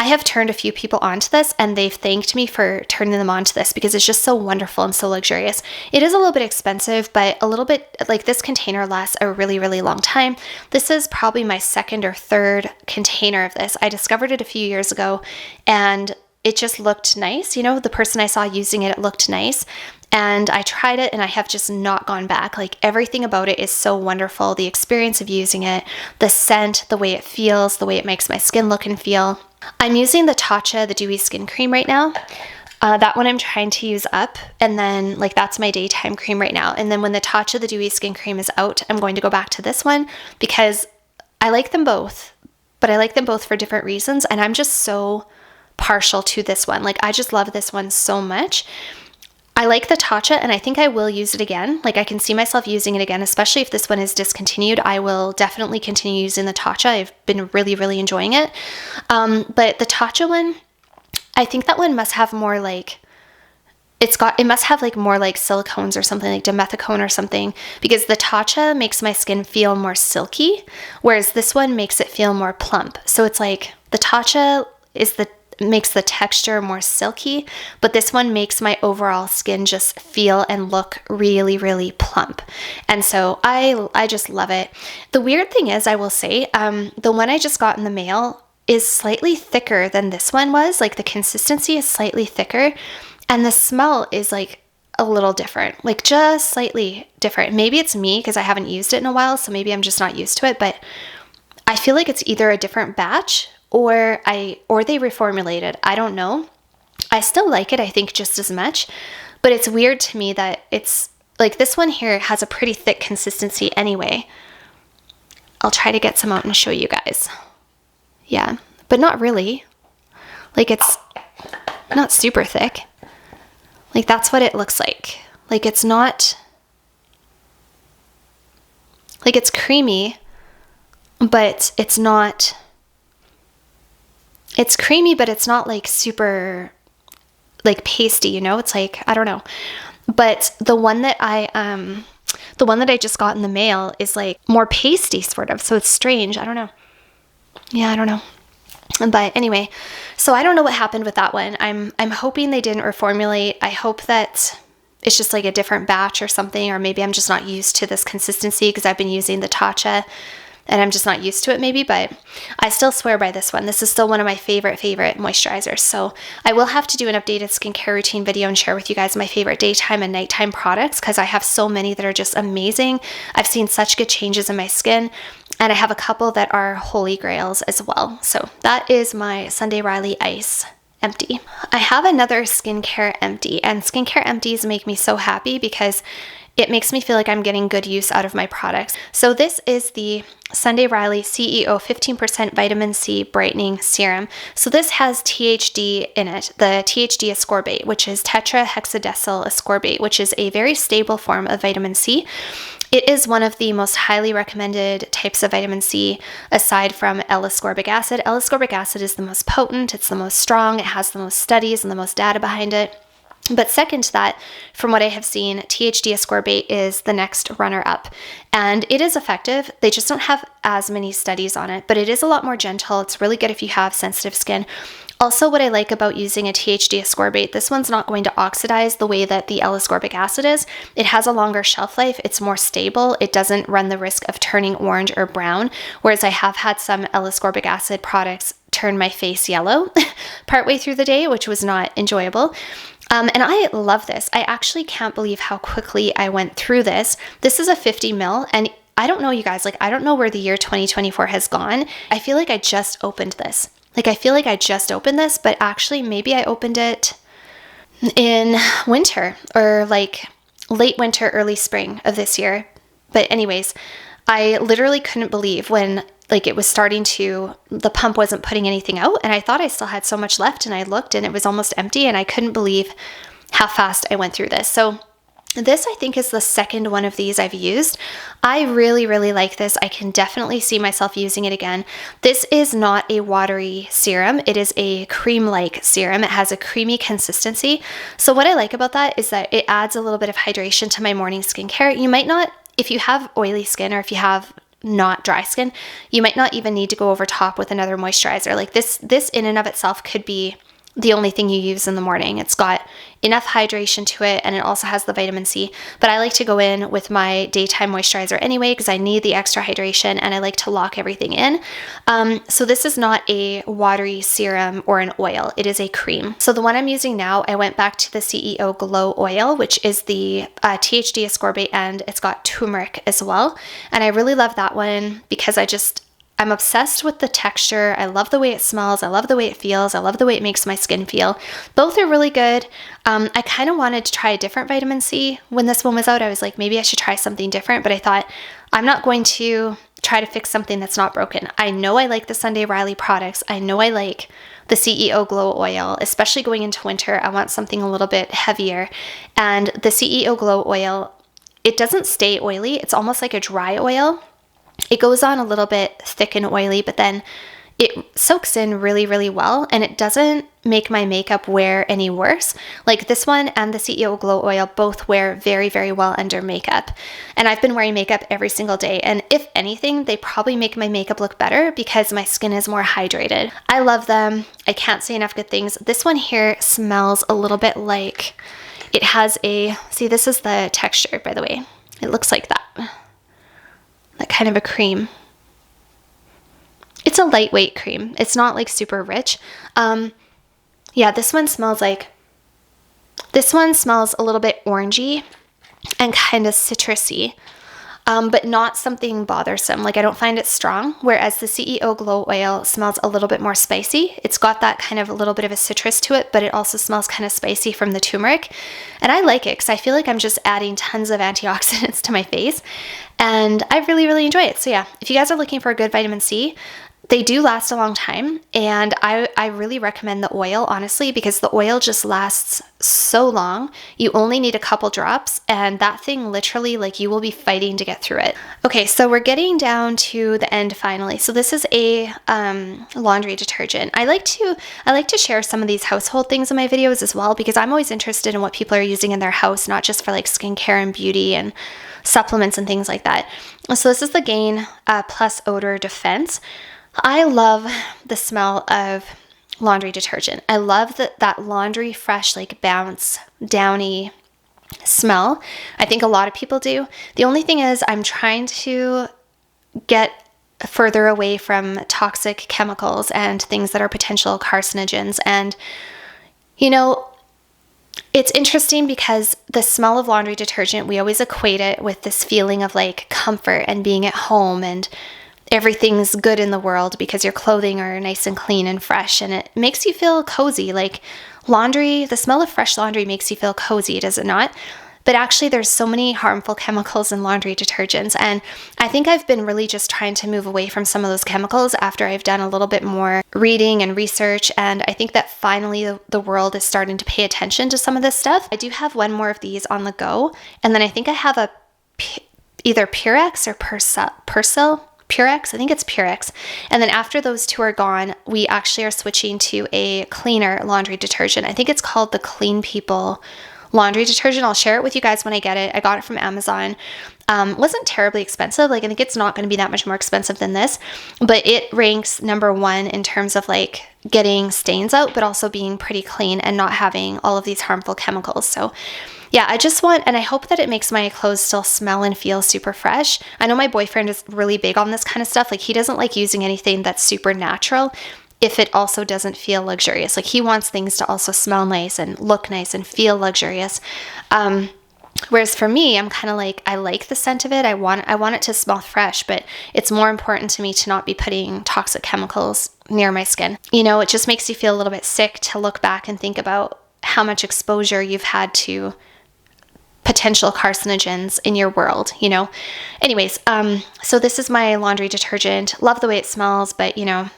I have turned a few people onto this, and they've thanked me for turning them onto this because it's just so wonderful and so luxurious. It is a little bit expensive, but a little bit, like, this container lasts a really, really long time. This is probably my second or third container of this. I discovered it a few years ago, and it just looked nice. You know, the person I saw using it, it looked nice. And I tried it, and I have just not gone back. Like, everything about it is so wonderful. The experience of using it, the scent, the way it feels, the way it makes my skin look and feel. I'm using the Tatcha, the Dewy Skin Cream right now. That one I'm trying to use up, and then, like, that's my daytime cream right now. And then when the Tatcha, the Dewy Skin Cream is out, I'm going to go back to this one because I like them both, but I like them both for different reasons. And I'm just so partial to this one. Like, I just love this one so much. I like the Tatcha, and I think I will use it again. Like, I can see myself using it again, especially if this one is discontinued. I will definitely continue using the Tatcha. I've been really, really enjoying it. But the Tatcha one, I think that one must have more, like, it must have, like, more like silicones or something, like dimethicone or something, because the Tatcha makes my skin feel more silky, whereas this one makes it feel more plump. So it's like the Tatcha makes the texture more silky, but this one makes my overall skin just feel and look really, really plump. And so I just love it. The weird thing is, I will say, the one I just got in the mail is slightly thicker than this one was. Like, the consistency is slightly thicker, and the smell is, like, a little different, like, just slightly different. Maybe it's me because I haven't used it in a while, so maybe I'm just not used to it, but I feel like it's either a different batch or they reformulated. I don't know. I still like it, I think, just as much, but it's weird to me that it's like this one here has a pretty thick consistency anyway. I'll try to get some out and show you guys. Yeah, but not really. Like, it's not super thick. Like, that's what it looks like. Like, it's not, like, it's creamy, but it's not, it's creamy, but it's not, like, super, like, pasty, you know? It's like, I don't know. But the one that I just got in the mail is, like, more pasty, sort of. So it's strange. I don't know. Yeah, I don't know. But anyway, so I don't know what happened with that one. I'm hoping they didn't reformulate. I hope that it's just, like, a different batch or something, or maybe I'm just not used to this consistency because I've been using the Tatcha and I'm just not used to it maybe, but I still swear by this one. This is still one of my favorite moisturizers. So I will have to do an updated skincare routine video and share with you guys my favorite daytime and nighttime products because I have so many that are just amazing. I've seen such good changes in my skin, and I have a couple that are holy grails as well. So that is my Sunday Riley Ice empty. I have another skincare empty, and skincare empties make me so happy because it makes me feel like I'm getting good use out of my products. So this is the Sunday Riley CEO 15% Vitamin C Brightening Serum. So this has THD in it, the THD ascorbate, which is tetrahexadecyl ascorbate, which is a very stable form of vitamin C. It is one of the most highly recommended types of vitamin C aside from L-ascorbic acid. L-ascorbic acid is the most potent, it's the most strong, it has the most studies and the most data behind it. But second to that, from what I have seen, THD ascorbate is the next runner-up. And it is effective. They just don't have as many studies on it, but it is a lot more gentle. It's really good if you have sensitive skin. Also, what I like about using a THD ascorbate, this one's not going to oxidize the way that the L-ascorbic acid is. It has a longer shelf life. It's more stable. It doesn't run the risk of turning orange or brown, whereas I have had some L-ascorbic acid products turn my face yellow partway through the day, which was not enjoyable. And I love this. I actually can't believe how quickly I went through this. This is a 50 ml, and I don't know, you guys, like, I don't know where the year 2024 has gone. I feel like I just opened this. But actually maybe I opened it in winter or like late winter, early spring of this year. But anyways, I literally couldn't believe when like it was starting to, the pump wasn't putting anything out, and I thought I still had so much left, and I looked and it was almost empty, and I couldn't believe how fast I went through this. So this, I think, is the second one of these I've used. I really, really like this. I can definitely see myself using it again. This is not a watery serum. It is a cream-like serum. It has a creamy consistency. So what I like about that is that it adds a little bit of hydration to my morning skincare. You might not, if you have oily skin or if you have not dry skin, you might not even need to go over top with another moisturizer. Like this in and of itself could be the only thing you use in the morning. It's got enough hydration to it, and it also has the vitamin C. But I like to go in with my daytime moisturizer anyway because I need the extra hydration, and I like to lock everything in. So this is not a watery serum or an oil. It is a cream. So the one I'm using now, I went back to the CEO Glow Oil, which is the THD ascorbate, and it's got turmeric as well. And I really love that one because I'm obsessed with the texture. I love the way it smells. I love the way it feels. I love the way it makes my skin feel. Both are really good. I kind of wanted to try a different vitamin C. When this one was out, I was like, maybe I should try something different, but I thought I'm not going to try to fix something that's not broken. I know I like the Sunday Riley products. I know I like the CEO Glow Oil, especially going into winter. I want something a little bit heavier. And the CEO Glow Oil, it doesn't stay oily. It's almost like a dry oil. It goes on a little bit thick and oily, but then it soaks in really, really well, and it doesn't make my makeup wear any worse. Like this one and the CEO Glow Oil both wear very, very well under makeup. And I've been wearing makeup every single day, and if anything, they probably make my makeup look better because my skin is more hydrated. I love them. I can't say enough good things. This one here smells a little bit like it has see, this is the texture, by the way. It looks like that kind of a cream. It's a lightweight cream. It's not like super rich. Yeah, this one smells a little bit orangey and kind of citrusy, but not something bothersome. Like I don't find it strong, whereas the CEO Glow Oil smells a little bit more spicy. It's got that kind of a little bit of a citrus to it, but it also smells kind of spicy from the turmeric. And I like it because I feel like I'm just adding tons of antioxidants to my face, and I really, really enjoy it. So yeah, if you guys are looking for a good vitamin C, they do last a long time, and I really recommend the oil, honestly, because the oil just lasts so long. You only need a couple drops, and that thing literally, like, you will be fighting to get through it. Okay, so we're getting down to the end finally. So this is a laundry detergent. I like to share some of these household things in my videos as well, because I'm always interested in what people are using in their house, not just for like skincare and beauty and supplements and things like that. So this is the Gain Plus Odor Defense. I love the smell of laundry detergent. I love that laundry fresh, like bounce, downy smell. I think a lot of people do. The only thing is I'm trying to get further away from toxic chemicals and things that are potential carcinogens. And, you know, it's interesting because the smell of laundry detergent, we always equate it with this feeling of like comfort and being at home and everything's good in the world because your clothing are nice and clean and fresh, and it makes you feel cozy. Like laundry, the smell of fresh laundry makes you feel cozy, does it not? But actually there's so many harmful chemicals in laundry detergents, and I think I've been really just trying to move away from some of those chemicals after I've done a little bit more reading and research, and I think that finally the world is starting to pay attention to some of this stuff. I do have one more of these on the go, and then I think I have either Purex or Persil. Purex, I think it's Purex. And then after those two are gone, we actually are switching to a cleaner laundry detergent. I think it's called the Clean People laundry detergent. I'll share it with you guys when I get it. I got it from Amazon. Wasn't terribly expensive. Like I think it's not going to be that much more expensive than this, but it ranks number one in terms of like getting stains out, but also being pretty clean and not having all of these harmful chemicals. So yeah, I just want, and I hope that it makes my clothes still smell and feel super fresh. I know my boyfriend is really big on this kind of stuff. Like he doesn't like using anything that's super natural. if it also doesn't feel luxurious. Like, he wants things to also smell nice and look nice and feel luxurious. Whereas for me, I'm kind of like, I like the scent of it. I want it to smell fresh, but it's more important to me to not be putting toxic chemicals near my skin. You know, it just makes you feel a little bit sick to look back and think about how much exposure you've had to potential carcinogens in your world, you know. Anyways, so this is my laundry detergent. Love the way it smells, but you know,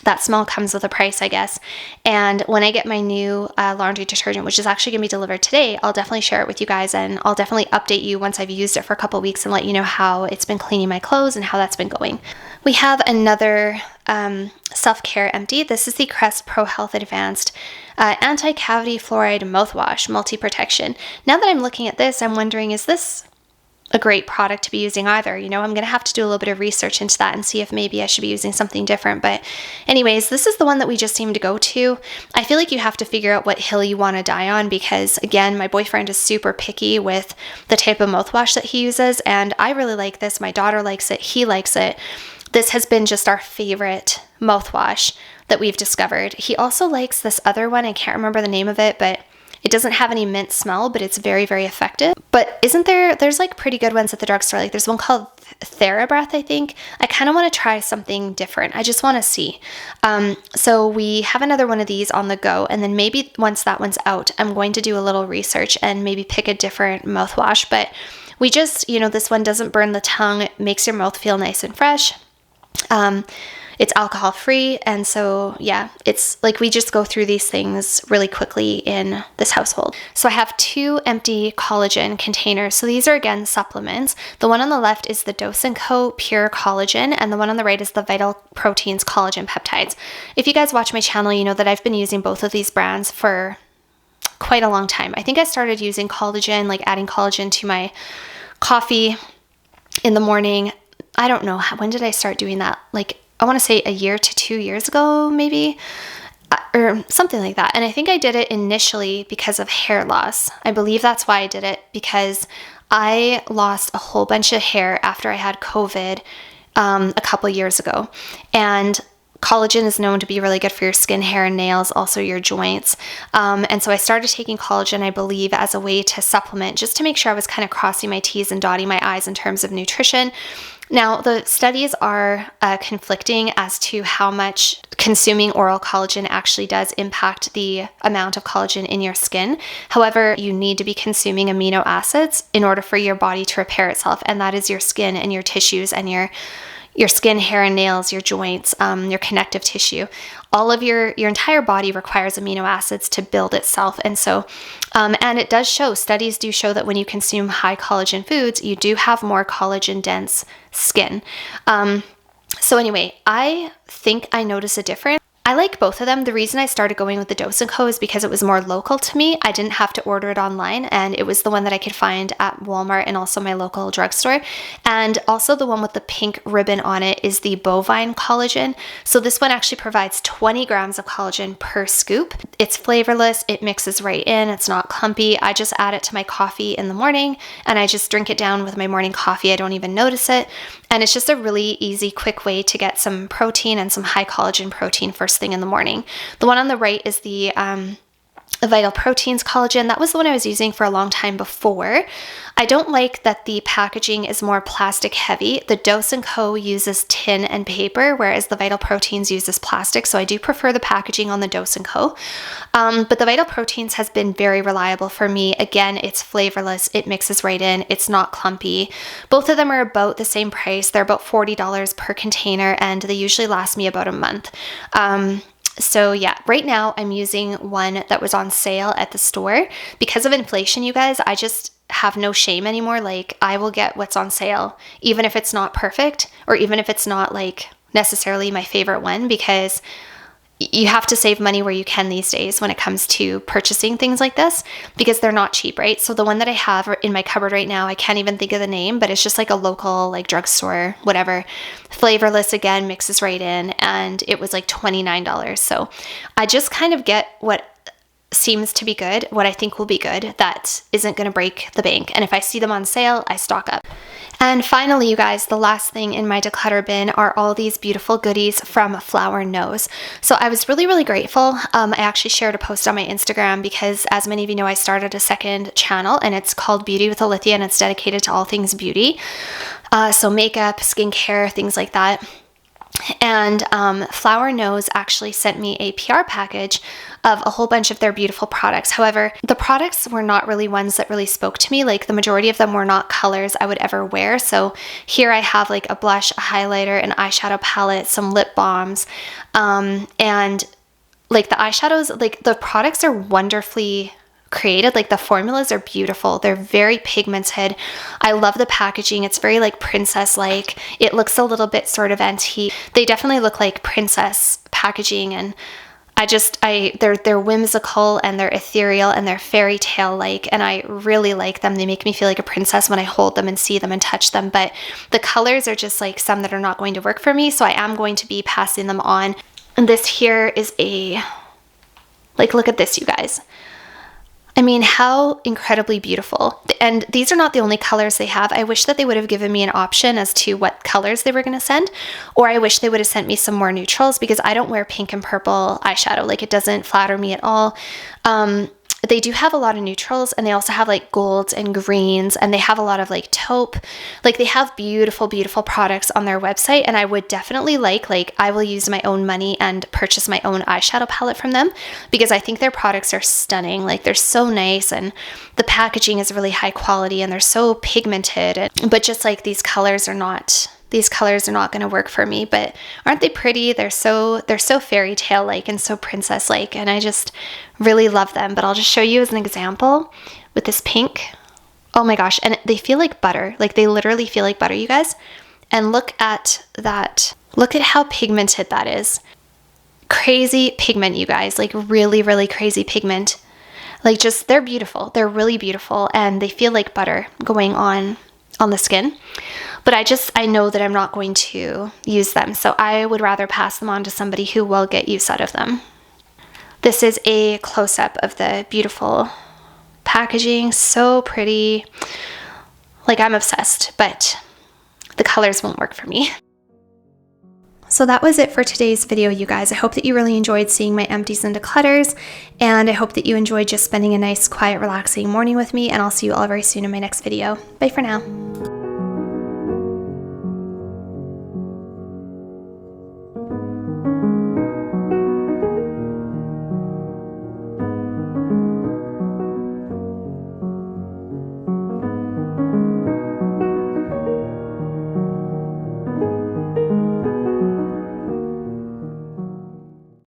that smell comes with a price, I guess. And when I get my new laundry detergent, which is actually going to be delivered today, I'll definitely share it with you guys, and I'll definitely update you once I've used it for a couple weeks and let you know how it's been cleaning my clothes and how that's been going. We have another self-care empty. This is the Crest Pro Health Advanced Anti-Cavity Fluoride Mouthwash Multi-Protection. Now that I'm looking at this, I'm wondering, is this a great product to be using either? You know, I'm going to have to do a little bit of research into that and see if maybe I should be using something different. But anyways, this is the one that we just seem to go to. I feel like you have to figure out what hill you want to die on, because again, my boyfriend is super picky with the type of mouthwash that he uses, and I really like this. My daughter likes it. He likes it. This has been just our favorite mouthwash that we've discovered. He also likes this other one. I can't remember the name of it, but it doesn't have any mint smell, but it's very, very effective. But there's like pretty good ones at the drugstore. Like, there's one called TheraBreath, I think. I kind of want to try something different. I just want to see. So we have another one of these on the go. And then maybe once that one's out, I'm going to do a little research and maybe pick a different mouthwash. But we just, you know, this one doesn't burn the tongue. It makes your mouth feel nice and fresh. It's alcohol free, and so yeah, it's like we just go through these things really quickly in this household. So I have 2 empty collagen containers. So these are again supplements. The one on the left is the Dose & Co Pure Collagen, and the one on the right is the Vital Proteins Collagen Peptides. If you guys watch my channel, you know that I've been using both of these brands for quite a long time. I think I started using collagen, like adding collagen to my coffee in the morning. I don't know, when did I start doing that? Like, I want to say a year to 2 years ago, maybe, or something like that. And I think I did it initially because of hair loss. I believe that's why I did it, because I lost a whole bunch of hair after I had COVID a couple years ago. And collagen is known to be really good for your skin, hair, and nails, also your joints. And so I started taking collagen, I believe, as a way to supplement, just to make sure I was kind of crossing my T's and dotting my I's in terms of nutrition. Now, the studies are conflicting as to how much consuming oral collagen actually does impact the amount of collagen in your skin. However, you need to be consuming amino acids in order for your body to repair itself, and that is your skin and your tissues and your skin, hair, and nails, your joints, your connective tissue. All of your entire body requires amino acids to build itself. And so, and it does show, studies do show that when you consume high collagen foods, you do have more collagen dense skin. So anyway, I think I notice a difference. I like both of them. The reason I started going with the Dose & Co is because it was more local to me. I didn't have to order it online, and it was the one that I could find at Walmart and also my local drugstore. And also the one with the pink ribbon on it is the bovine collagen. So this one actually provides 20 grams of collagen per scoop. It's flavorless. It mixes right in. It's not clumpy. I just add it to my coffee in the morning, and I just drink it down with my morning coffee. I don't even notice it. And it's just a really easy, quick way to get some protein and some high collagen protein first thing in the morning. The one on the right is the Vital Proteins Collagen. That was the one I was using for a long time before. I don't like that the packaging is more plastic heavy. The Dose & Co uses tin and paper, whereas the Vital Proteins uses plastic. So I do prefer the packaging on the Dose & Co. But the Vital Proteins has been very reliable for me. Again, it's flavorless. It mixes right in. It's not clumpy. Both of them are about the same price. They're about $40 per container, and they usually last me about a month. So yeah, right now I'm using one that was on sale at the store. Because of inflation, you guys, I just have no shame anymore. Like, I will get what's on sale, even if it's not perfect, or even if it's not like necessarily my favorite one, because you have to save money where you can these days when it comes to purchasing things like this, because they're not cheap, right? So the one that I have in my cupboard right now, I can't even think of the name, but it's just like a local like drugstore, whatever, flavorless, again, mixes right in, and it was like $29. So I just kind of get what seems to be good, what I think will be good, that isn't going to break the bank. And if I see them on sale, I stock up. And finally, you guys, the last thing in my declutter bin are all these beautiful goodies from Flower Knows. So I was really, really grateful. I actually shared a post on my Instagram because, as many of you know, I started a second channel and it's called Beauty with Alithia, and it's dedicated to all things beauty. So makeup, skincare, things like that. And Flower Knows actually sent me a PR package of a whole bunch of their beautiful products. However, the products were not really ones that really spoke to me. Like, the majority of them were not colors I would ever wear. So here I have like a blush, a highlighter, an eyeshadow palette, some lip balms, and like the eyeshadows, like the products are wonderfully created. Like, the formulas are beautiful. They're very pigmented. I love the packaging. It's very like princess-like. It looks a little bit sort of antique. They definitely look like princess packaging, and they're whimsical and they're ethereal and they're fairy tale like, and I really like them. They make me feel like a princess when I hold them and see them and touch them, but the colors are just like some that are not going to work for me, so I am going to be passing them on. And this here is like, look at this, you guys. I mean, how incredibly beautiful. And these are not the only colors they have. I wish that they would have given me an option as to what colors they were going to send, or I wish they would have sent me some more neutrals, because I don't wear pink and purple eyeshadow. Like, it doesn't flatter me at all. They do have a lot of neutrals, and they also have like golds and greens, and they have a lot of like taupe. Like, they have beautiful, beautiful products on their website, and I would definitely like I will use my own money and purchase my own eyeshadow palette from them, because I think their products are stunning. Like, they're so nice, and the packaging is really high quality, and they're so pigmented. But just like, these colors are not going to work for me. But aren't they pretty? They're so fairy tale like and so princess like, and I just really love them. But I'll just show you as an example with this pink. Oh my gosh, and they feel like butter. Like, they literally feel like butter, you guys. And look at that. Look at how pigmented that is. Crazy pigment, you guys. Like, really, really crazy pigment. Like, just, they're beautiful. They're really beautiful, and they feel like butter going on the skin. But I know that I'm not going to use them, so I would rather pass them on to somebody who will get use out of them. This is a close-up of the beautiful packaging. So pretty. Like, I'm obsessed, but the colors won't work for me. So that was it for today's video, you guys. I hope that you really enjoyed seeing my empties and declutters, and I hope that you enjoyed just spending a nice, quiet, relaxing morning with me, and I'll see you all very soon in my next video. Bye for now.